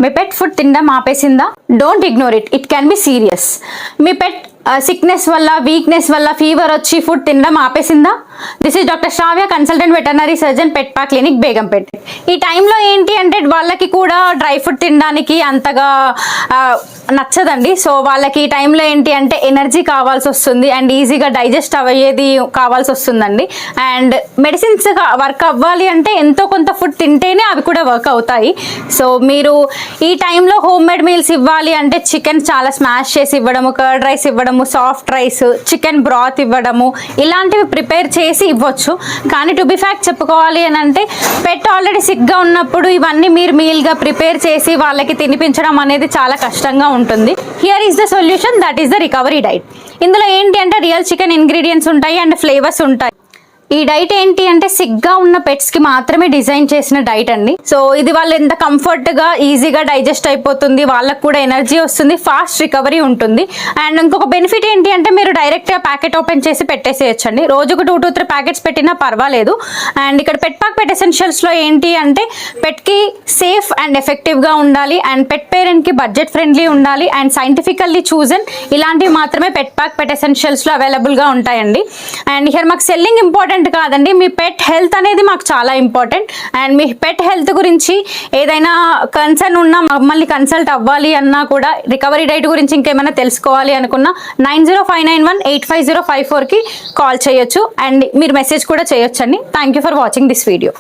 మీ pet food తినడం ఆపేసిందా? Don't ignore it, it can be serious. మీ పెట్ సిక్నెస్ వల్ల, వీక్నెస్ వల్ల, ఫీవర్ వచ్చి ఫుడ్ తినడం ఆపేసిందా? This is doctor Shravya, consultant veterinary surgeon, pet pack clinic, Begumpet. ఈ టైంలో ఏంటి అంటే వాళ్ళకి కూడా డ్రై ఫుడ్ తినడానికి అంతగా నచ్చదండి. సో వాళ్ళకి ఈ టైంలో ఏంటి అంటే ఎనర్జీ కావాల్సి వస్తుంది అండ్ ఈజీగా డైజెస్ట్ అయ్యేది కావాల్సి వస్తుందండి. అండ్ మెడిసిన్స్ వర్క్ అవ్వాలి అంటే ఎంతో కొంత ఫుడ్ తింటేనే అవి కూడా వర్క్ అవుతాయి. సో మీరు ఈ టైంలో హోమ్ మేడ్ మీల్స్ ఇవ్వాలి అంటే చికెన్ చాలా స్మాష్ చేసి ఇవ్వడము, కర్డ్ రైస్ ఇవ్వడము, సాఫ్ట్ రైస్, చికెన్ బ్రాత్ ఇవ్వడము, ఇలాంటివి ప్రిపేర్ చేసి ఇవ్వచ్చు. కానీ టు బి ఫ్యాక్ట్ చెప్పుకోవాలి అని అంటే పెట్ ఆల్రెడీ సిక్గా ఉన్నప్పుడు ఇవన్నీ మీరు మీల్గా ప్రిపేర్ చేసి వాళ్ళకి తినిపించడం అనేది చాలా కష్టంగా ఉంటుంది. Here is the solution, that is the recovery diet. ఇందులో ఏంటి అంటే రియల్ చికెన్ ఇంగ్రీడియంట్స్ ఉంటాయి అండ్ ఫ్లేవర్స్ ఉంటాయి. ఈ డైట్ ఏంటి అంటే సిగ్గా ఉన్న పెట్స్ కి మాత్రమే డిజైన్ చేసిన డైట్ అండి. సో ఇది వాళ్ళు ఎంత కంఫర్ట్ గా ఈజీగా డైజెస్ట్ అయిపోతుంది, వాళ్ళకు కూడా ఎనర్జీ వస్తుంది, ఫాస్ట్ రికవరీ ఉంటుంది. అండ్ ఇంకొక బెనిఫిట్ ఏంటి అంటే మీరు డైరెక్ట్ గా ప్యాకెట్ ఓపెన్ చేసి పెట్టేసేయచ్చండి. రోజుకు 2 to 3 ప్యాకెట్స్ పెట్టినా పర్వాలేదు. అండ్ ఇక్కడ పెట్ పాక్ పెట్ ఎసెన్షియల్స్ లో ఏంటి అంటే పెట్ కి సేఫ్ అండ్ ఎఫెక్టివ్ గా ఉండాలి అండ్ పెట్ పేరెంట్ కి బడ్జెట్ ఫ్రెండ్లీ ఉండాలి అండ్ సైంటిఫికల్లీ చూజన్ ఇలాంటివి మాత్రమే పెట్ పాక్ పెట్ ఎసెన్షియల్స్ లో అవైలబుల్ గా ఉంటాయండి. అండ్ ఇక్కడ మాకు సెల్లింగ్ ఇంపార్టెంట్ కాదండి, మీ పెట్ హెల్త్ అనేది మాకు చాలా important. And me pet health గురించి ఏదైనా కన్సర్న్ ఉన్నా మమ్మల్ని కన్సల్ట్ అవ్వాలి అన్నా కూడా, రికవరీ డైట్ గురించి ఇంకేమైనా తెలుసుకోవాలి అనుకున్నా 9059185054కి కాల్ చేయొచ్చు అండ్ మీరు మెసేజ్ కూడా చేయొచ్చండి. Thank you for watching this video.